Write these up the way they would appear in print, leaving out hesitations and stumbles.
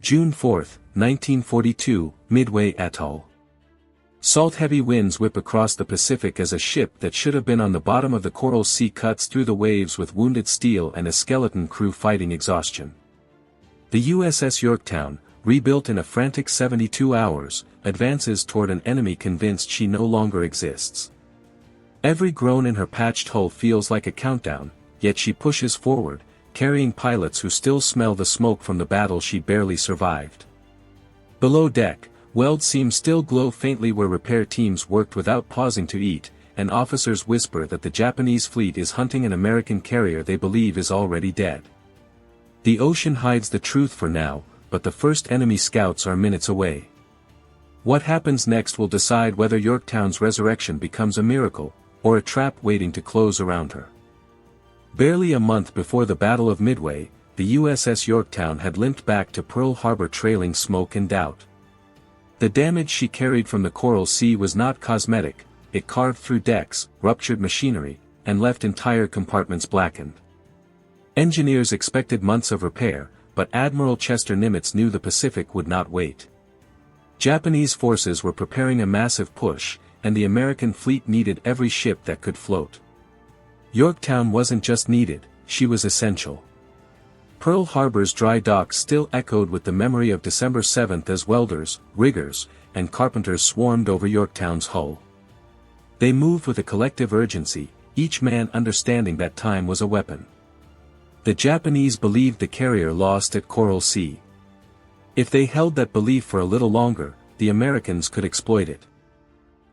June 4, 1942, Midway Atoll. Salt-heavy winds whip across the Pacific as a ship that should have been on the bottom of the Coral Sea cuts through the waves with wounded steel and a skeleton crew fighting exhaustion. The USS Yorktown, rebuilt in a frantic 72 hours, advances toward an enemy convinced she no longer exists. Every groan in her patched hull feels like a countdown, yet she pushes forward, carrying pilots who still smell the smoke from the battle she barely survived. Below deck, weld seams still glow faintly where repair teams worked without pausing to eat, and officers whisper that the Japanese fleet is hunting an American carrier they believe is already dead. The ocean hides the truth for now, but the first enemy scouts are minutes away. What happens next will decide whether Yorktown's resurrection becomes a miracle, or a trap waiting to close around her. Barely a month before the Battle of Midway, the USS Yorktown had limped back to Pearl Harbor trailing smoke and doubt. The damage she carried from the Coral Sea was not cosmetic, it carved through decks, ruptured machinery, and left entire compartments blackened. Engineers expected months of repair, but Admiral Nimitz knew the Pacific would not wait. Japanese forces were preparing a massive push, and the American fleet needed every ship that could float. Yorktown wasn't just needed, she was essential. Pearl Harbor's dry docks still echoed with the memory of December 7 as welders, riggers, and carpenters swarmed over Yorktown's hull. They moved with a collective urgency, each man understanding that time was a weapon. The Japanese believed the carrier lost at Coral Sea. If they held that belief for a little longer, the Americans could exploit it.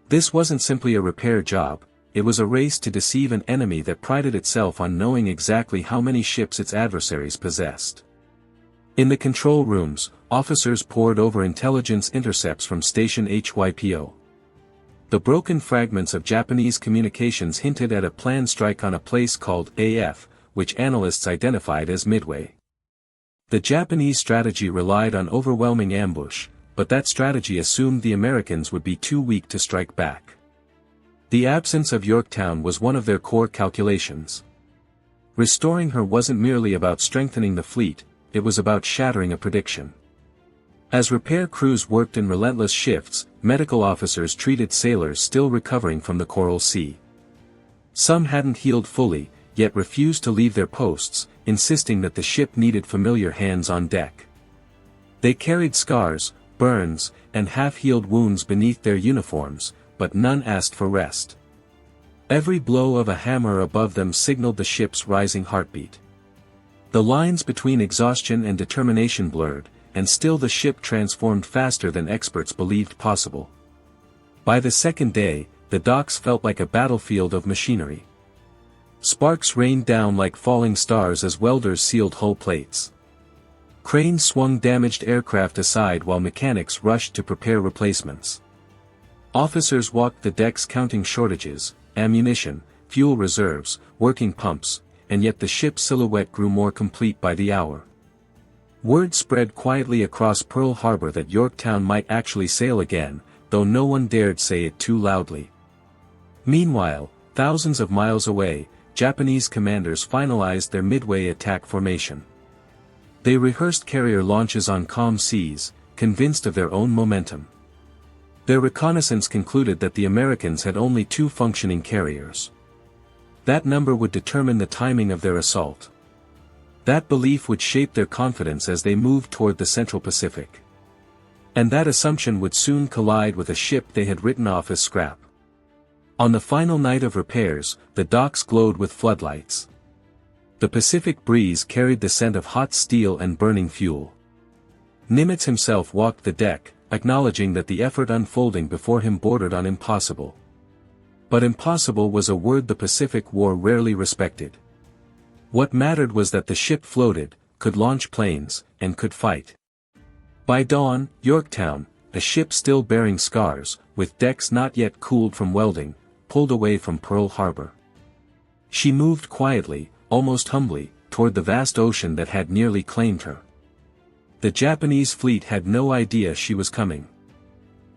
This wasn't simply a repair job, it was a race to deceive an enemy that prided itself on knowing exactly how many ships its adversaries possessed. In the control rooms, officers pored over intelligence intercepts from Station HYPO. The broken fragments of Japanese communications hinted at a planned strike on a place called AF, which analysts identified as Midway. The Japanese strategy relied on overwhelming ambush, but that strategy assumed the Americans would be too weak to strike back. The absence of Yorktown was one of their core calculations. Restoring her wasn't merely about strengthening the fleet, it was about shattering a prediction. As repair crews worked in relentless shifts, medical officers treated sailors still recovering from the Coral Sea. Some hadn't healed fully, yet refused to leave their posts, insisting that the ship needed familiar hands on deck. They carried scars, burns, and half-healed wounds beneath their uniforms, but none asked for rest. Every blow of a hammer above them signaled the ship's rising heartbeat. The lines between exhaustion and determination blurred, and still the ship transformed faster than experts believed possible. By the second day, the docks felt like a battlefield of machinery. Sparks rained down like falling stars as welders sealed hull plates. Cranes swung damaged aircraft aside while mechanics rushed to prepare replacements. Officers walked the decks counting shortages, ammunition, fuel reserves, working pumps, and yet the ship's silhouette grew more complete by the hour. Word spread quietly across Pearl Harbor that Yorktown might actually sail again, though no one dared say it too loudly. Meanwhile, thousands of miles away, Japanese commanders finalized their Midway attack formation. They rehearsed carrier launches on calm seas, convinced of their own momentum. Their reconnaissance concluded that the Americans had only 2 functioning carriers. That number would determine the timing of their assault. That belief would shape their confidence as they moved toward the Central Pacific. And that assumption would soon collide with a ship they had written off as scrap. On the final night of repairs, the docks glowed with floodlights. The Pacific breeze carried the scent of hot steel and burning fuel. Nimitz himself walked the deck, acknowledging that the effort unfolding before him bordered on impossible. But impossible was a word the Pacific War rarely respected. What mattered was that the ship floated, could launch planes, and could fight. By dawn, Yorktown, a ship still bearing scars, with decks not yet cooled from welding, pulled away from Pearl Harbor. She moved quietly, almost humbly, toward the vast ocean that had nearly claimed her. The Japanese fleet had no idea she was coming.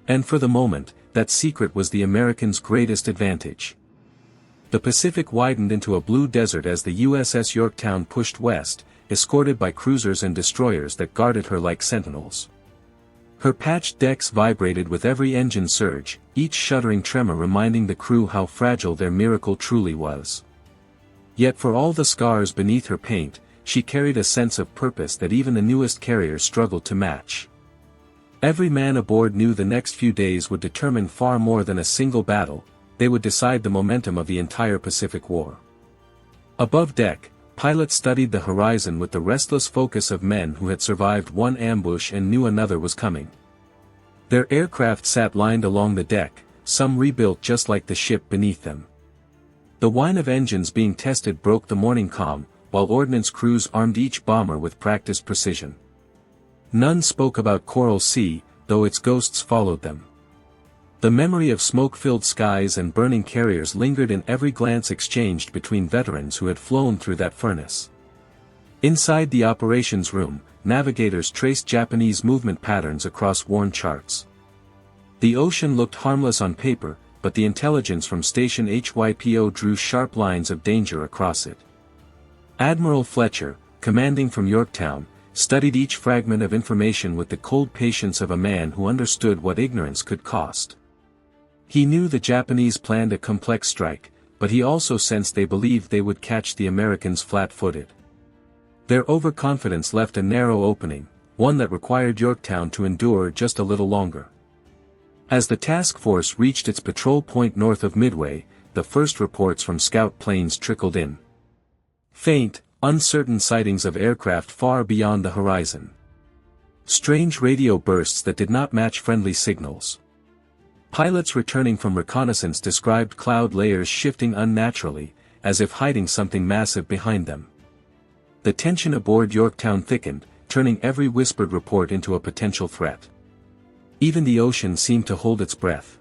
And for the moment, that secret was the Americans' greatest advantage. The Pacific widened into a blue desert as the USS Yorktown pushed west, escorted by cruisers and destroyers that guarded her like sentinels. Her patched decks vibrated with every engine surge, each shuddering tremor reminding the crew how fragile their miracle truly was. Yet for all the scars beneath her paint, she carried a sense of purpose that even the newest carriers struggled to match. Every man aboard knew the next few days would determine far more than a single battle, they would decide the momentum of the entire Pacific War. Above deck, pilots studied the horizon with the restless focus of men who had survived one ambush and knew another was coming. Their aircraft sat lined along the deck, some rebuilt just like the ship beneath them. The whine of engines being tested broke the morning calm, while ordnance crews armed each bomber with practiced precision. None spoke about Coral Sea, though its ghosts followed them. The memory of smoke-filled skies and burning carriers lingered in every glance exchanged between veterans who had flown through that furnace. Inside the operations room, navigators traced Japanese movement patterns across worn charts. The ocean looked harmless on paper, but the intelligence from Station HYPO drew sharp lines of danger across it. Admiral Fletcher, commanding from Yorktown, studied each fragment of information with the cold patience of a man who understood what ignorance could cost. He knew the Japanese planned a complex strike, but he also sensed they believed they would catch the Americans flat-footed. Their overconfidence left a narrow opening, one that required Yorktown to endure just a little longer. As the task force reached its patrol point north of Midway, the first reports from scout planes trickled in. Faint, uncertain sightings of aircraft far beyond the horizon. Strange radio bursts that did not match friendly signals. Pilots returning from reconnaissance described cloud layers shifting unnaturally, as if hiding something massive behind them. The tension aboard Yorktown thickened, turning every whispered report into a potential threat. Even the ocean seemed to hold its breath.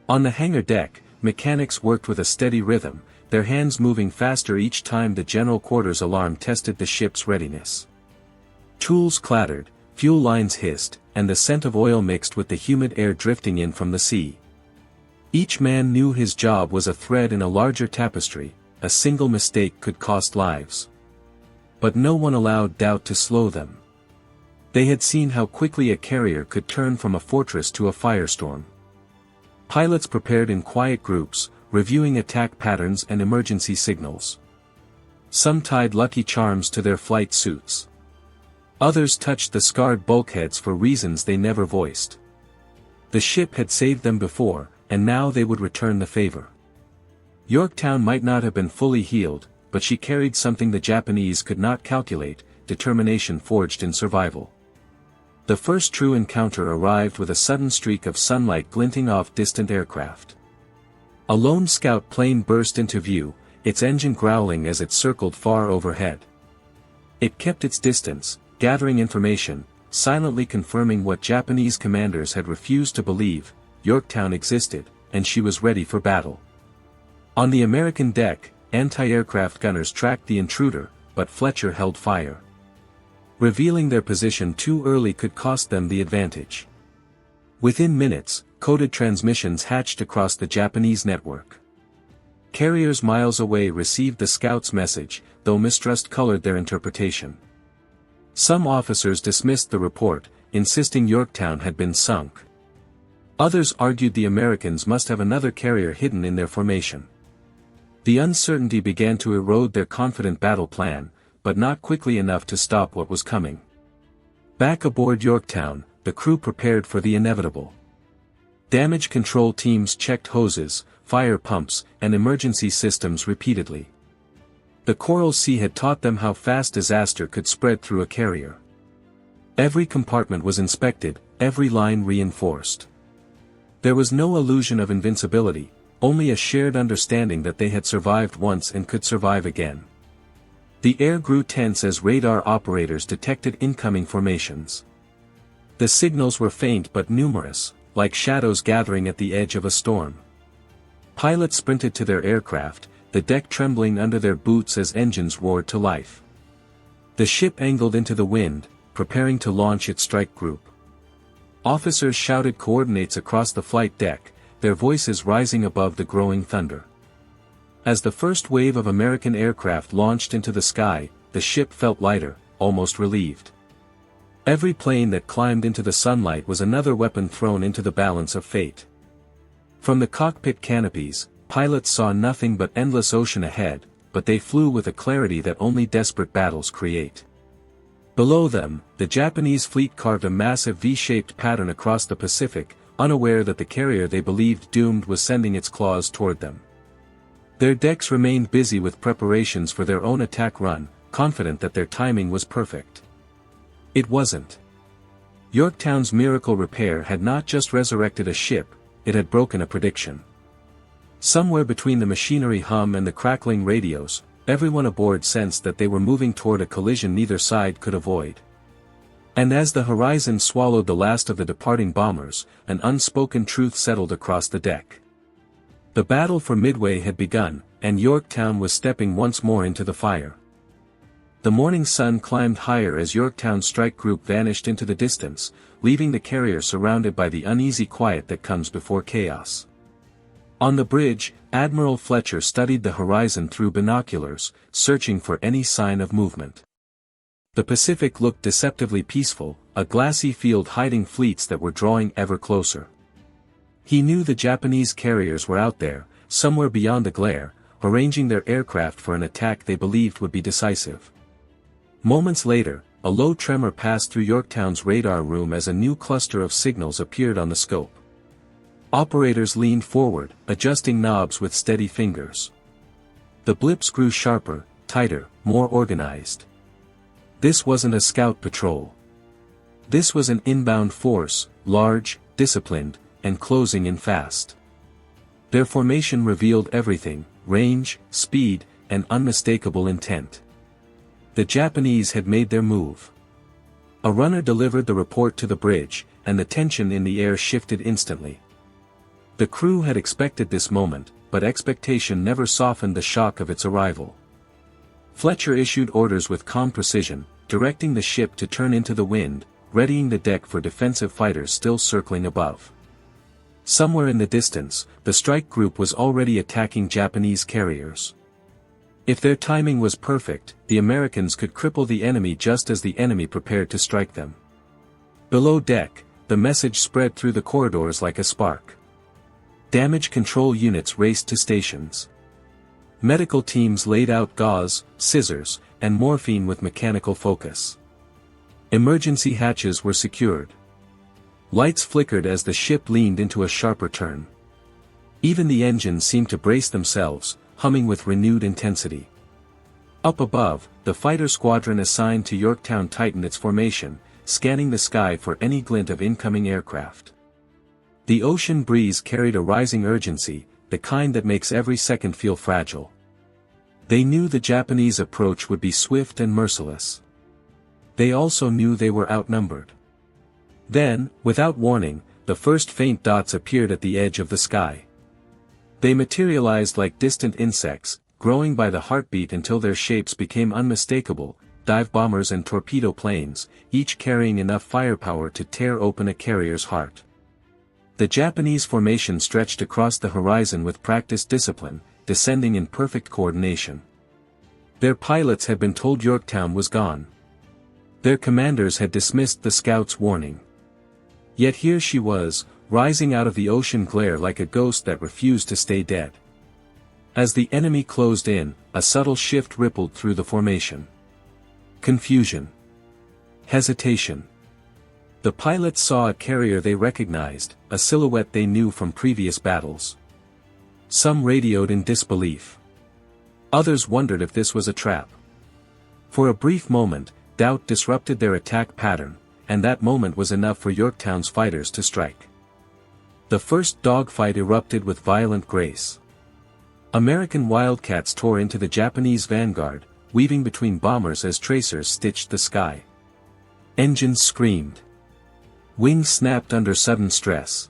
On the hangar deck, mechanics worked with a steady rhythm, their hands moving faster each time the general quarters alarm tested the ship's readiness. Tools clattered, fuel lines hissed, and the scent of oil mixed with the humid air drifting in from the sea. Each man knew his job was a thread in a larger tapestry, a single mistake could cost lives. But no one allowed doubt to slow them. They had seen how quickly a carrier could turn from a fortress to a firestorm. Pilots prepared in quiet groups, reviewing attack patterns and emergency signals. Some tied lucky charms to their flight suits. Others touched the scarred bulkheads for reasons they never voiced. The ship had saved them before, and now they would return the favor. Yorktown might not have been fully healed, but she carried something the Japanese could not calculate, determination forged in survival. The first true encounter arrived with a sudden streak of sunlight glinting off distant aircraft. A lone scout plane burst into view, its engine growling as it circled far overhead. It kept its distance, gathering information, silently confirming what Japanese commanders had refused to believe: Yorktown existed, and she was ready for battle. On the American deck, anti-aircraft gunners tracked the intruder, but Fletcher held fire. Revealing their position too early could cost them the advantage. Within minutes, coded transmissions hatched across the Japanese network. Carriers miles away received the scout's message, though mistrust colored their interpretation. Some officers dismissed the report, insisting Yorktown had been sunk. Others argued the Americans must have another carrier hidden in their formation. The uncertainty began to erode their confident battle plan, but not quickly enough to stop what was coming. Back aboard Yorktown, the crew prepared for the inevitable. Damage control teams checked hoses, fire pumps, and emergency systems repeatedly. The Coral Sea had taught them how fast disaster could spread through a carrier. Every compartment was inspected, every line reinforced. There was no illusion of invincibility, only a shared understanding that they had survived once and could survive again. The air grew tense as radar operators detected incoming formations. The signals were faint but numerous, like shadows gathering at the edge of a storm. Pilots sprinted to their aircraft, the deck trembling under their boots as engines roared to life. The ship angled into the wind, preparing to launch its strike group. Officers shouted coordinates across the flight deck, their voices rising above the growing thunder. As the first wave of American aircraft launched into the sky, the ship felt lighter, almost relieved. Every plane that climbed into the sunlight was another weapon thrown into the balance of fate. From the cockpit canopies, pilots saw nothing but endless ocean ahead, but they flew with a clarity that only desperate battles create. Below them, the Japanese fleet carved a massive V-shaped pattern across the Pacific, unaware that the carrier they believed doomed was sending its claws toward them. Their decks remained busy with preparations for their own attack run, confident that their timing was perfect. It wasn't. Yorktown's miracle repair had not just resurrected a ship, it had broken a prediction. Somewhere between the machinery hum and the crackling radios, everyone aboard sensed that they were moving toward a collision neither side could avoid. And as the horizon swallowed the last of the departing bombers, an unspoken truth settled across the deck. The battle for Midway had begun, and Yorktown was stepping once more into the fire. The morning sun climbed higher as Yorktown's strike group vanished into the distance, leaving the carrier surrounded by the uneasy quiet that comes before chaos. On the bridge, Admiral Fletcher studied the horizon through binoculars, searching for any sign of movement. The Pacific looked deceptively peaceful, a glassy field hiding fleets that were drawing ever closer. He knew the Japanese carriers were out there, somewhere beyond the glare, arranging their aircraft for an attack they believed would be decisive. Moments later, a low tremor passed through Yorktown's radar room as a new cluster of signals appeared on the scope. Operators leaned forward, adjusting knobs with steady fingers. The blips grew sharper, tighter, more organized. This wasn't a scout patrol. This was an inbound force, large, disciplined, and closing in fast. Their formation revealed everything: range, speed, and unmistakable intent. The Japanese had made their move. A runner delivered the report to the bridge, and the tension in the air shifted instantly. The crew had expected this moment, but expectation never softened the shock of its arrival. Fletcher issued orders with calm precision, directing the ship to turn into the wind, readying the deck for defensive fighters still circling above. Somewhere in the distance, the strike group was already attacking Japanese carriers. If their timing was perfect, the Americans could cripple the enemy just as the enemy prepared to strike them. Below deck, the message spread through the corridors like a spark. Damage control units raced to stations. Medical teams laid out gauze, scissors, and morphine with mechanical focus. Emergency hatches were secured. Lights flickered as the ship leaned into a sharper turn. Even the engines seemed to brace themselves, humming with renewed intensity. Up above, the fighter squadron assigned to Yorktown tightened its formation, scanning the sky for any glint of incoming aircraft. The ocean breeze carried a rising urgency, the kind that makes every second feel fragile. They knew the Japanese approach would be swift and merciless. They also knew they were outnumbered. Then, without warning, the first faint dots appeared at the edge of the sky. They materialized like distant insects, growing by the heartbeat until their shapes became unmistakable: dive bombers and torpedo planes, each carrying enough firepower to tear open a carrier's heart. The Japanese formation stretched across the horizon with practiced discipline, descending in perfect coordination. Their pilots had been told Yorktown was gone. Their commanders had dismissed the scouts' warning. Yet here she was, rising out of the ocean glare like a ghost that refused to stay dead. As the enemy closed in, a subtle shift rippled through the formation. Confusion. Hesitation. The pilots saw a carrier they recognized, a silhouette they knew from previous battles. Some radioed in disbelief. Others wondered if this was a trap. For a brief moment, doubt disrupted their attack pattern, and that moment was enough for Yorktown's fighters to strike. The first dogfight erupted with violent grace. American Wildcats tore into the Japanese vanguard, weaving between bombers as tracers stitched the sky. Engines screamed. Wings snapped under sudden stress.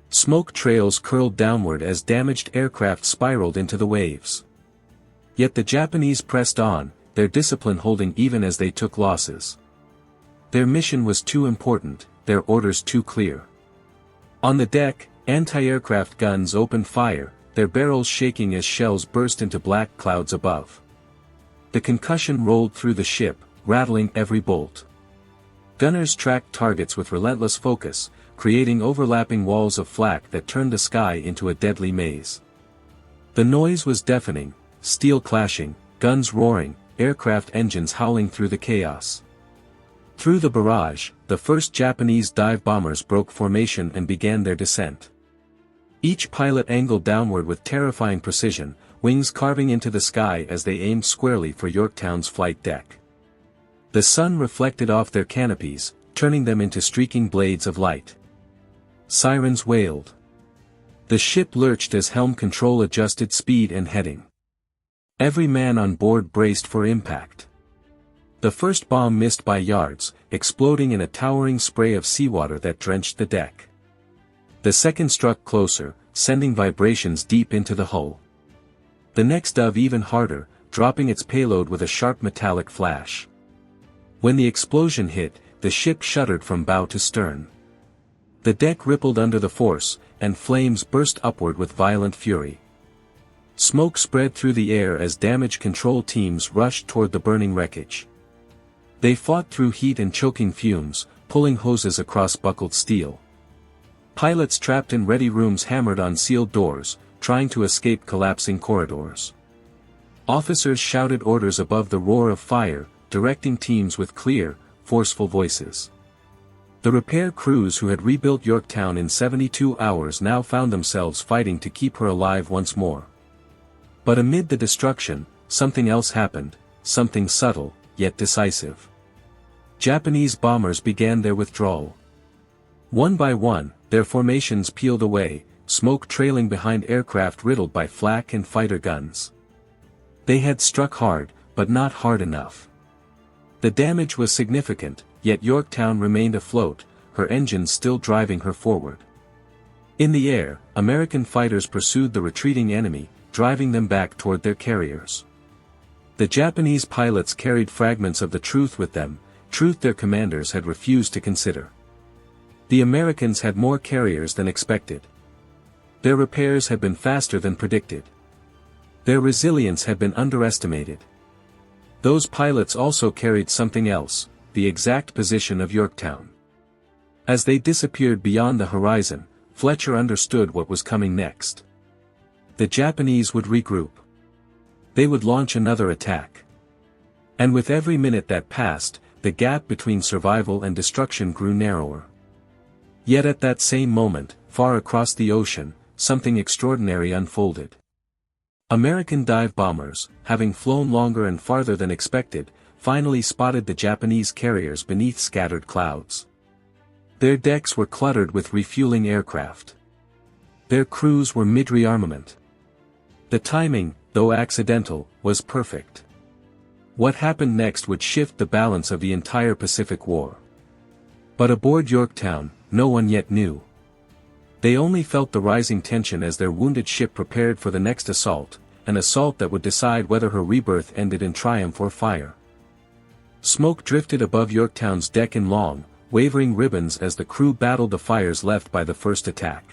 Smoke trails curled downward as damaged aircraft spiraled into the waves. Yet the Japanese pressed on, their discipline holding even as they took losses. Their mission was too important, their orders too clear. On the deck, anti-aircraft guns opened fire, their barrels shaking as shells burst into black clouds above. The concussion rolled through the ship, rattling every bolt. Gunners tracked targets with relentless focus, creating overlapping walls of flak that turned the sky into a deadly maze. The noise was deafening, steel clashing, guns roaring, aircraft engines howling through the chaos. Through the barrage, the first Japanese dive bombers broke formation and began their descent. Each pilot angled downward with terrifying precision, wings carving into the sky as they aimed squarely for Yorktown's flight deck. The sun reflected off their canopies, turning them into streaking blades of light. Sirens wailed. The ship lurched as helm control adjusted speed and heading. Every man on board braced for impact. The first bomb missed by yards, exploding in a towering spray of seawater that drenched the deck. The second struck closer, sending vibrations deep into the hull. The next dove even harder, dropping its payload with a sharp metallic flash. When the explosion hit, the ship shuddered from bow to stern. The deck rippled under the force, and flames burst upward with violent fury. Smoke spread through the air as damage control teams rushed toward the burning wreckage. They fought through heat and choking fumes, pulling hoses across buckled steel. Pilots trapped in ready rooms hammered on sealed doors, trying to escape collapsing corridors. Officers shouted orders above the roar of fire, directing teams with clear, forceful voices. The repair crews who had rebuilt Yorktown in 72 hours now found themselves fighting to keep her alive once more. But amid the destruction, something else happened, something subtle, yet decisive. Japanese bombers began their withdrawal. One by one, their formations peeled away, smoke trailing behind aircraft riddled by flak and fighter guns. They had struck hard, but not hard enough. The damage was significant, yet Yorktown remained afloat, her engines still driving her forward. In the air, American fighters pursued the retreating enemy, driving them back toward their carriers. The Japanese pilots carried fragments of the truth with them, truth their commanders had refused to consider. The Americans had more carriers than expected. Their repairs had been faster than predicted. Their resilience had been underestimated. Those pilots also carried something else, the exact position of Yorktown. As they disappeared beyond the horizon, Fletcher understood what was coming next. The Japanese would regroup. They would launch another attack. And with every minute that passed, the gap between survival and destruction grew narrower. Yet at that same moment, far across the ocean, something extraordinary unfolded. American dive bombers, having flown longer and farther than expected, finally spotted the Japanese carriers beneath scattered clouds. Their decks were cluttered with refueling aircraft. Their crews were mid-rearmament. The timing, though accidental, was perfect. What happened next would shift the balance of the entire Pacific War. But aboard Yorktown, no one yet knew. They only felt the rising tension as their wounded ship prepared for the next assault, an assault that would decide whether her rebirth ended in triumph or fire. Smoke drifted above Yorktown's deck in long, wavering ribbons as the crew battled the fires left by the first attack.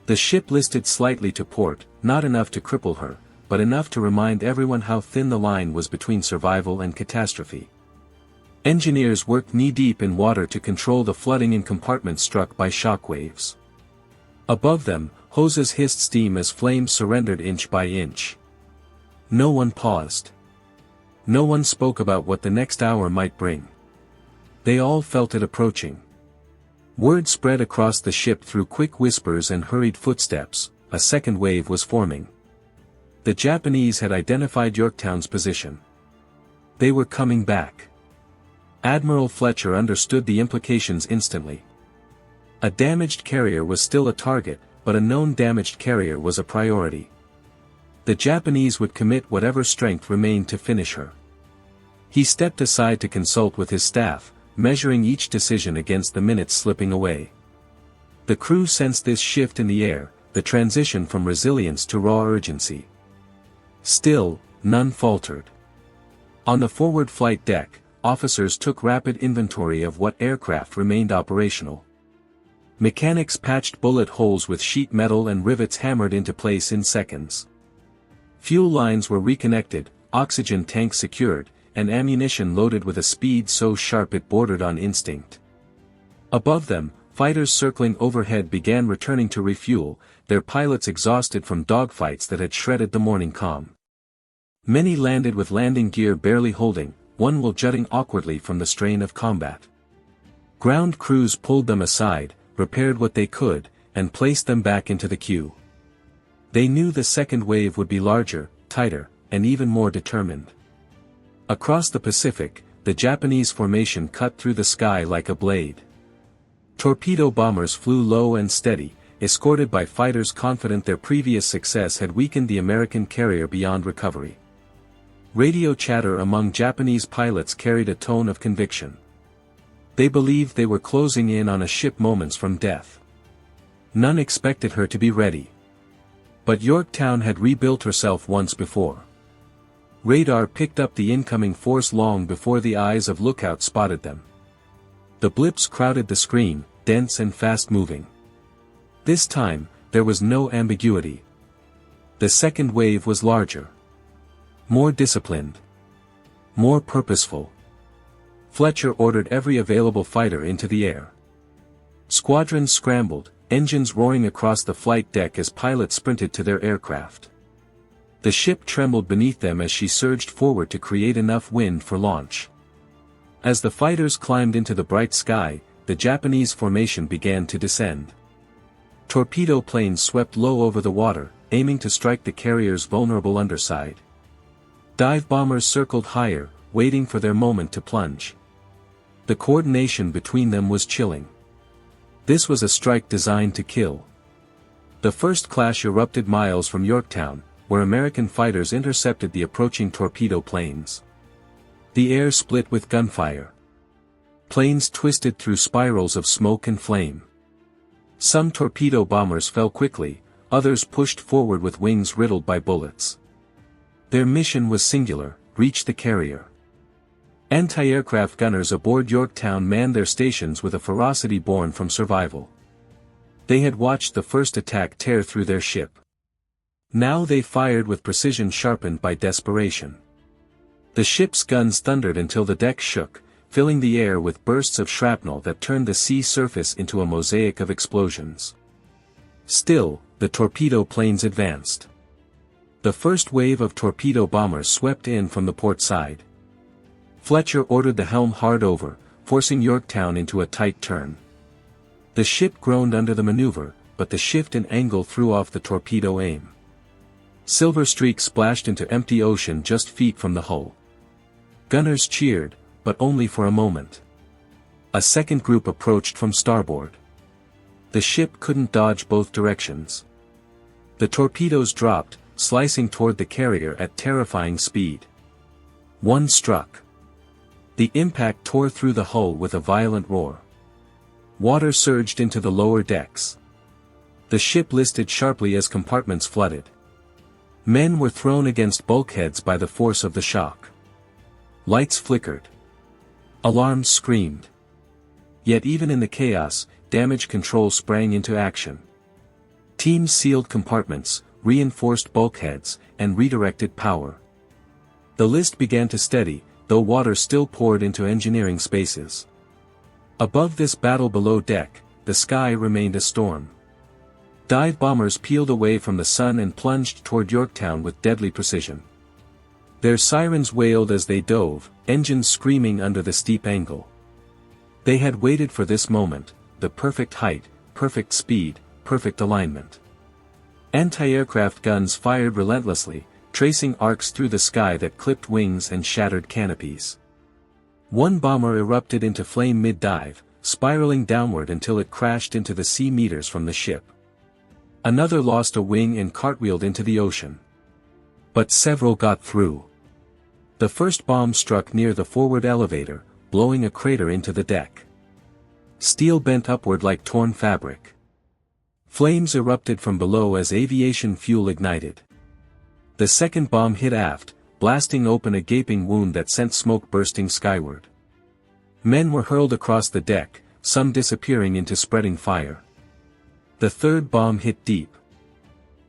The ship listed slightly to port, not enough to cripple her, but enough to remind everyone how thin the line was between survival and catastrophe. Engineers worked knee-deep in water to control the flooding in compartments struck by shock waves. Above them, hoses hissed steam as flames surrendered inch by inch. No one paused. No one spoke about what the next hour might bring. They all felt it approaching. Word spread across the ship through quick whispers and hurried footsteps, a second wave was forming. The Japanese had identified Yorktown's position. They were coming back. Admiral Fletcher understood the implications instantly. A damaged carrier was still a target, but a known damaged carrier was a priority. The Japanese would commit whatever strength remained to finish her. He stepped aside to consult with his staff, measuring each decision against the minutes slipping away. The crew sensed this shift in the air, the transition from resilience to raw urgency. Still, none faltered. On the forward flight deck, officers took rapid inventory of what aircraft remained operational. Mechanics patched bullet holes with sheet metal and rivets hammered into place in seconds. Fuel lines were reconnected, oxygen tanks secured, and ammunition loaded with a speed so sharp it bordered on instinct. Above them, fighters circling overhead began returning to refuel, their pilots exhausted from dogfights that had shredded the morning calm. Many landed with landing gear barely holding, one will jutting awkwardly from the strain of combat. Ground crews pulled them aside, repaired what they could, and placed them back into the queue. They knew the second wave would be larger, tighter, and even more determined. Across the Pacific, the Japanese formation cut through the sky like a blade. Torpedo bombers flew low and steady, escorted by fighters confident their previous success had weakened the American carrier beyond recovery. Radio chatter among Japanese pilots carried a tone of conviction. They believed they were closing in on a ship moments from death. None expected her to be ready. But Yorktown had rebuilt herself once before. Radar picked up the incoming force long before the eyes of lookouts spotted them. The blips crowded the screen, dense and fast-moving. This time, there was no ambiguity. The second wave was larger. More disciplined. More purposeful. Fletcher ordered every available fighter into the air. Squadrons scrambled, engines roaring across the flight deck as pilots sprinted to their aircraft. The ship trembled beneath them as she surged forward to create enough wind for launch. As the fighters climbed into the bright sky, the Japanese formation began to descend. Torpedo planes swept low over the water, aiming to strike the carrier's vulnerable underside. Dive bombers circled higher, waiting for their moment to plunge. The coordination between them was chilling. This was a strike designed to kill. The first clash erupted miles from Yorktown, where American fighters intercepted the approaching torpedo planes. The air split with gunfire. Planes twisted through spirals of smoke and flame. Some torpedo bombers fell quickly, others pushed forward with wings riddled by bullets. Their mission was singular: reach the carrier. Anti-aircraft gunners aboard Yorktown manned their stations with a ferocity born from survival. They had watched the first attack tear through their ship. Now they fired with precision sharpened by desperation. The ship's guns thundered until the deck shook, filling the air with bursts of shrapnel that turned the sea surface into a mosaic of explosions. Still, the torpedo planes advanced. The first wave of torpedo bombers swept in from the port side. Fletcher ordered the helm hard over, forcing Yorktown into a tight turn. The ship groaned under the maneuver, but the shift in angle threw off the torpedo aim. Silver streaks splashed into empty ocean just feet from the hull. Gunners cheered, but only for a moment. A second group approached from starboard. The ship couldn't dodge both directions. The torpedoes dropped, slicing toward the carrier at terrifying speed. One struck. The impact tore through the hull with a violent roar. Water surged into the lower decks. The ship listed sharply as compartments flooded. Men were thrown against bulkheads by the force of the shock. Lights flickered. Alarms screamed. Yet even in the chaos, damage control sprang into action. Teams sealed compartments, reinforced bulkheads, and redirected power. The list began to steady, though water still poured into engineering spaces. Above this battle below deck, the sky remained a storm. Dive bombers peeled away from the sun and plunged toward Yorktown with deadly precision. Their sirens wailed as they dove, engines screaming under the steep angle. They had waited for this moment, the perfect height, perfect speed, perfect alignment. Anti-aircraft guns fired relentlessly, tracing arcs through the sky that clipped wings and shattered canopies. One bomber erupted into flame mid-dive, spiraling downward until it crashed into the sea meters from the ship. Another lost a wing and cartwheeled into the ocean. But several got through. The first bomb struck near the forward elevator, blowing a crater into the deck. Steel bent upward like torn fabric. Flames erupted from below as aviation fuel ignited. The second bomb hit aft, blasting open a gaping wound that sent smoke bursting skyward. Men were hurled across the deck, some disappearing into spreading fire. The third bomb hit deep.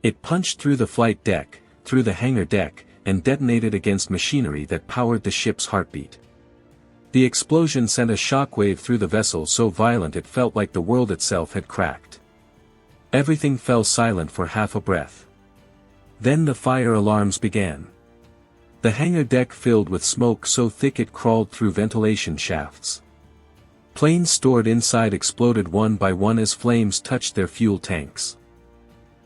It punched through the flight deck, through the hangar deck, and detonated against machinery that powered the ship's heartbeat. The explosion sent a shockwave through the vessel so violent it felt like the world itself had cracked. Everything fell silent for half a breath. Then the fire alarms began. The hangar deck filled with smoke so thick it crawled through ventilation shafts. Planes stored inside exploded one by one as flames touched their fuel tanks.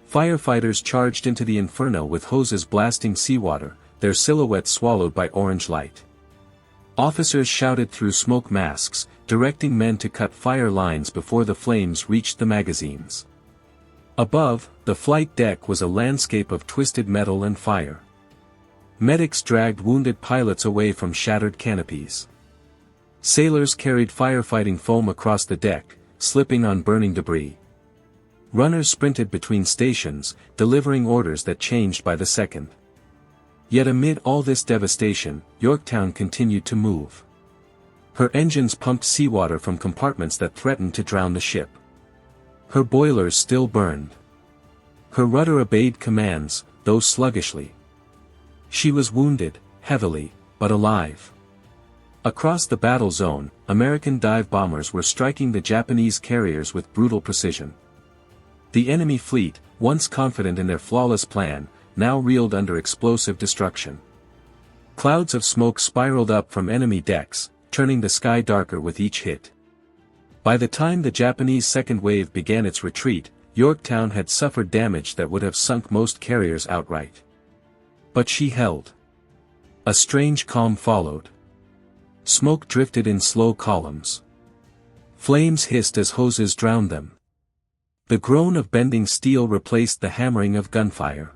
Firefighters charged into the inferno with hoses blasting seawater, their silhouettes swallowed by orange light. Officers shouted through smoke masks, directing men to cut fire lines before the flames reached the magazines. Above, the flight deck was a landscape of twisted metal and fire. Medics dragged wounded pilots away from shattered canopies. Sailors carried firefighting foam across the deck, slipping on burning debris. Runners sprinted between stations, delivering orders that changed by the second. Yet amid all this devastation, Yorktown continued to move. Her engines pumped seawater from compartments that threatened to drown the ship. Her boilers still burned. Her rudder obeyed commands, though sluggishly. She was wounded, heavily, but alive. Across the battle zone, American dive bombers were striking the Japanese carriers with brutal precision. The enemy fleet, once confident in their flawless plan, now reeled under explosive destruction. Clouds of smoke spiraled up from enemy decks, turning the sky darker with each hit. By the time the Japanese second wave began its retreat, Yorktown had suffered damage that would have sunk most carriers outright. But she held. A strange calm followed. Smoke drifted in slow columns. Flames hissed as hoses drowned them. The groan of bending steel replaced the hammering of gunfire.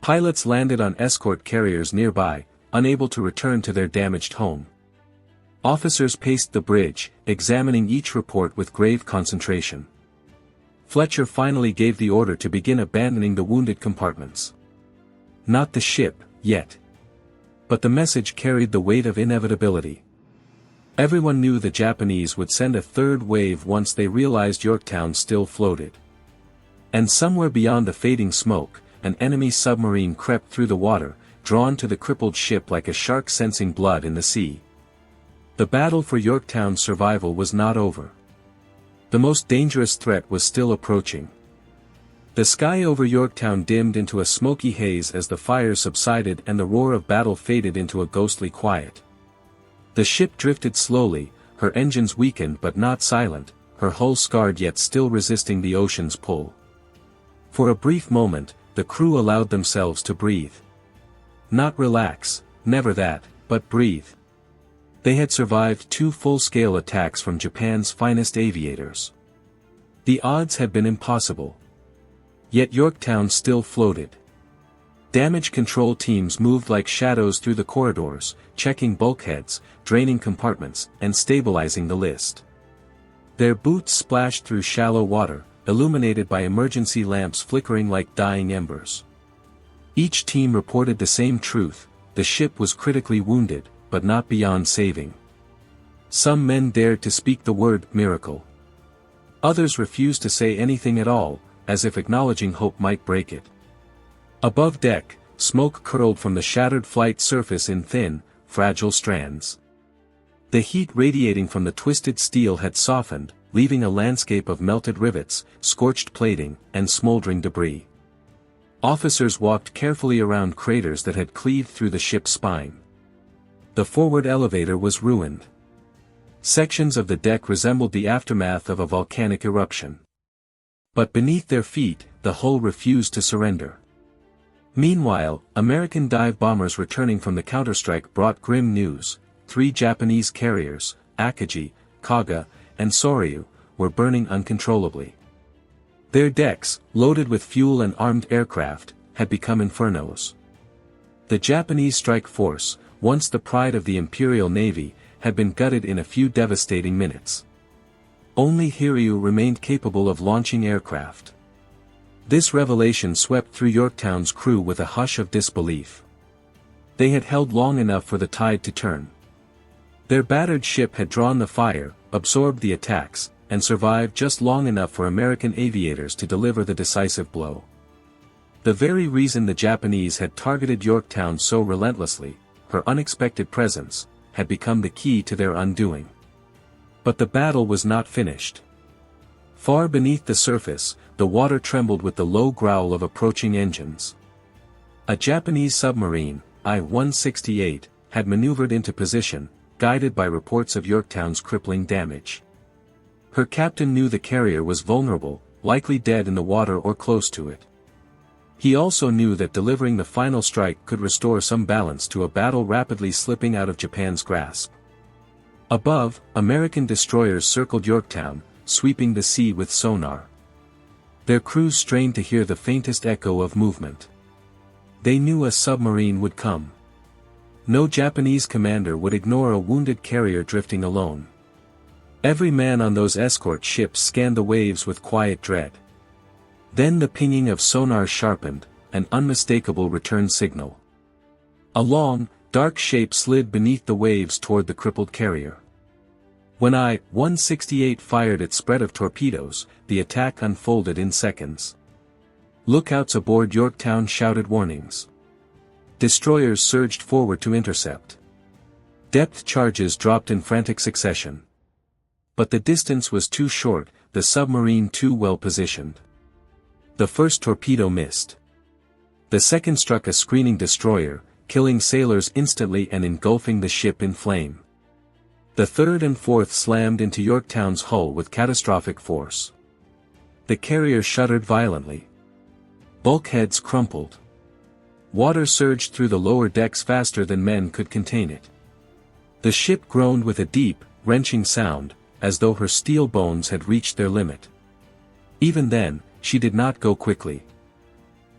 Pilots landed on escort carriers nearby, unable to return to their damaged home. Officers paced the bridge, examining each report with grave concentration. Fletcher finally gave the order to begin abandoning the wounded compartments. Not the ship, yet. But the message carried the weight of inevitability. Everyone knew the Japanese would send a third wave once they realized Yorktown still floated. And somewhere beyond the fading smoke, an enemy submarine crept through the water, drawn to the crippled ship like a shark sensing blood in the sea. The battle for Yorktown's survival was not over. The most dangerous threat was still approaching. The sky over Yorktown dimmed into a smoky haze as the fires subsided and the roar of battle faded into a ghostly quiet. The ship drifted slowly, her engines weakened but not silent, her hull scarred yet still resisting the ocean's pull. For a brief moment, the crew allowed themselves to breathe. Not relax, never that, but breathe. They had survived 2 full-scale attacks from Japan's finest aviators. The odds had been impossible. Yet Yorktown still floated. Damage control teams moved like shadows through the corridors, checking bulkheads, draining compartments, and stabilizing the list. Their boots splashed through shallow water, illuminated by emergency lamps flickering like dying embers. Each team reported the same truth: the ship was critically wounded, but not beyond saving. Some men dared to speak the word miracle. Others refused to say anything at all, as if acknowledging hope might break it. Above deck, smoke curled from the shattered flight surface in thin, fragile strands. The heat radiating from the twisted steel had softened, leaving a landscape of melted rivets, scorched plating, and smoldering debris. Officers walked carefully around craters that had cleaved through the ship's spine. The forward elevator was ruined. Sections of the deck resembled the aftermath of a volcanic eruption. But beneath their feet, the hull refused to surrender. Meanwhile, American dive bombers returning from the counterstrike brought grim news: 3 Japanese carriers, Akagi, Kaga, and Sōryū, were burning uncontrollably. Their decks, loaded with fuel and armed aircraft, had become infernos. The Japanese strike force, once the pride of the Imperial Navy, had been gutted in a few devastating minutes. Only Hiryu remained capable of launching aircraft. This revelation swept through Yorktown's crew with a hush of disbelief. They had held long enough for the tide to turn. Their battered ship had drawn the fire, absorbed the attacks, and survived just long enough for American aviators to deliver the decisive blow. The very reason the Japanese had targeted Yorktown so relentlessly, her unexpected presence, had become the key to their undoing. But the battle was not finished. Far beneath the surface, the water trembled with the low growl of approaching engines. A Japanese submarine, I-168, had maneuvered into position, guided by reports of Yorktown's crippling damage. Her captain knew the carrier was vulnerable, likely dead in the water or close to it. He also knew that delivering the final strike could restore some balance to a battle rapidly slipping out of Japan's grasp. Above, American destroyers circled Yorktown, sweeping the sea with sonar. Their crews strained to hear the faintest echo of movement. They knew a submarine would come. No Japanese commander would ignore a wounded carrier drifting alone. Every man on those escort ships scanned the waves with quiet dread. Then the pinging of sonar sharpened, an unmistakable return signal. A long, dark shape slid beneath the waves toward the crippled carrier. When I-168 fired its spread of torpedoes, the attack unfolded in seconds. Lookouts aboard Yorktown shouted warnings. Destroyers surged forward to intercept. Depth charges dropped in frantic succession. But the distance was too short, the submarine too well positioned. The first torpedo missed. The second struck a screening destroyer, killing sailors instantly and engulfing the ship in flame. The third and fourth slammed into Yorktown's hull with catastrophic force. The carrier shuddered violently. Bulkheads crumpled. Water surged through the lower decks faster than men could contain it. The ship groaned with a deep, wrenching sound, as though her steel bones had reached their limit. Even then, she did not go quickly.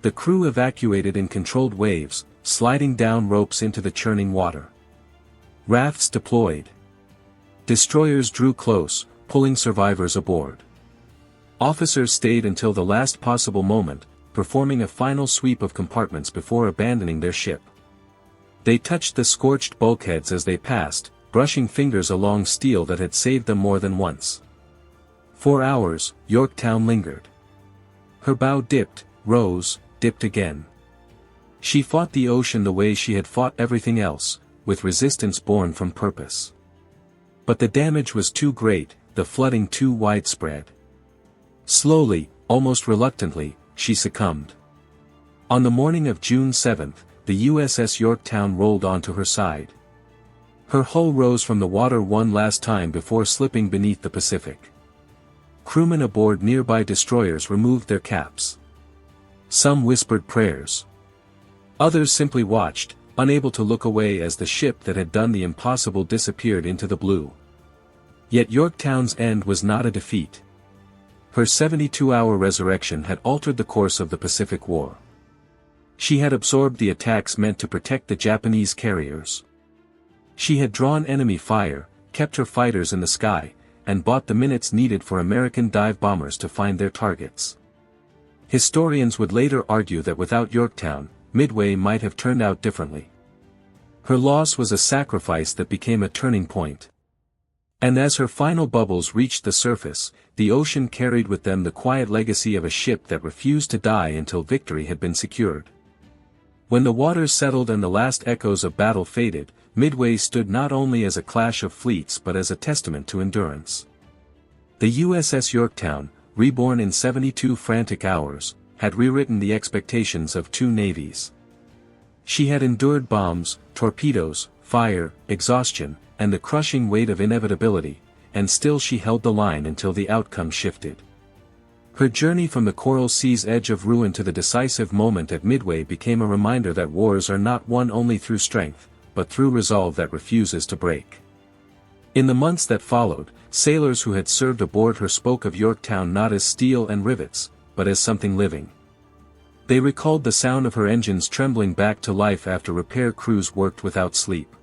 The crew evacuated in controlled waves, sliding down ropes into the churning water. Rafts deployed. Destroyers drew close, pulling survivors aboard. Officers stayed until the last possible moment, performing a final sweep of compartments before abandoning their ship. They touched the scorched bulkheads as they passed, brushing fingers along steel that had saved them more than once. For hours, Yorktown lingered. Her bow dipped, rose, dipped again. She fought the ocean the way she had fought everything else, with resistance born from purpose. But the damage was too great, the flooding too widespread. Slowly, almost reluctantly, she succumbed. On the morning of June 7, the USS Yorktown rolled onto her side. Her hull rose from the water one last time before slipping beneath the Pacific. Crewmen aboard nearby destroyers removed their caps. Some whispered prayers. Others simply watched, unable to look away as the ship that had done the impossible disappeared into the blue. Yet Yorktown's end was not a defeat. Her 72-hour resurrection had altered the course of the Pacific War. She had absorbed the attacks meant to protect the Japanese carriers. She had drawn enemy fire, kept her fighters in the sky, and bought the minutes needed for American dive bombers to find their targets. Historians would later argue that without Yorktown, Midway might have turned out differently. Her loss was a sacrifice that became a turning point. And as her final bubbles reached the surface, the ocean carried with them the quiet legacy of a ship that refused to die until victory had been secured. When the waters settled and the last echoes of battle faded, Midway stood not only as a clash of fleets but as a testament to endurance. The USS Yorktown, reborn in 72 frantic hours, had rewritten the expectations of two navies. She had endured bombs, torpedoes, fire, exhaustion, and the crushing weight of inevitability, and still she held the line until the outcome shifted. Her journey from the Coral Sea's edge of ruin to the decisive moment at Midway became a reminder that wars are not won only through strength, but through resolve that refuses to break. In the months that followed, sailors who had served aboard her spoke of Yorktown not as steel and rivets, but as something living. They recalled the sound of her engines trembling back to life after repair crews worked without sleep.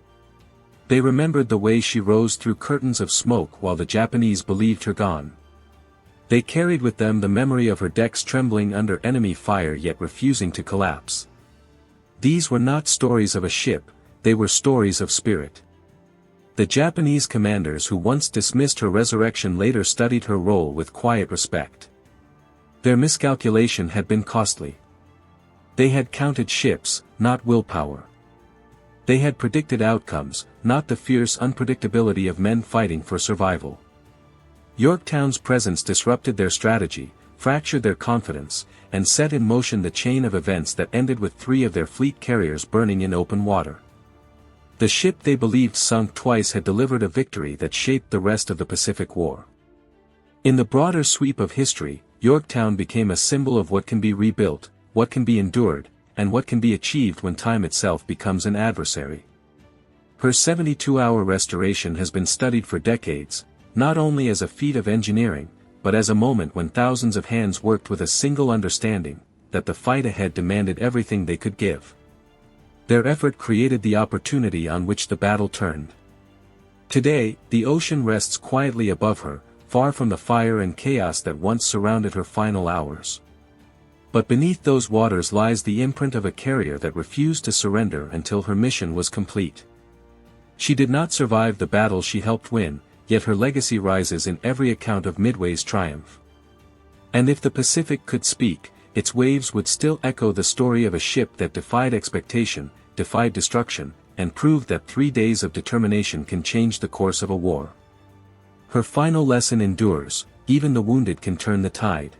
They remembered the way she rose through curtains of smoke while the Japanese believed her gone. They carried with them the memory of her decks trembling under enemy fire yet refusing to collapse. These were not stories of a ship, they were stories of spirit. The Japanese commanders who once dismissed her resurrection later studied her role with quiet respect. Their miscalculation had been costly. They had counted ships, not willpower. They had predicted outcomes, not the fierce unpredictability of men fighting for survival. Yorktown's presence disrupted their strategy, fractured their confidence, and set in motion the chain of events that ended with 3 of their fleet carriers burning in open water. The ship they believed sunk twice had delivered a victory that shaped the rest of the Pacific War. In the broader sweep of history, Yorktown became a symbol of what can be rebuilt, what can be endured, and what can be achieved when time itself becomes an adversary. Her 72-hour restoration has been studied for decades, not only as a feat of engineering, but as a moment when thousands of hands worked with a single understanding, that the fight ahead demanded everything they could give. Their effort created the opportunity on which the battle turned. Today, the ocean rests quietly above her, far from the fire and chaos that once surrounded her final hours. But beneath those waters lies the imprint of a carrier that refused to surrender until her mission was complete. She did not survive the battle she helped win, yet her legacy rises in every account of Midway's triumph. And if the Pacific could speak, its waves would still echo the story of a ship that defied expectation, defied destruction, and proved that 3 days of determination can change the course of a war. Her final lesson endures: even the wounded can turn the tide.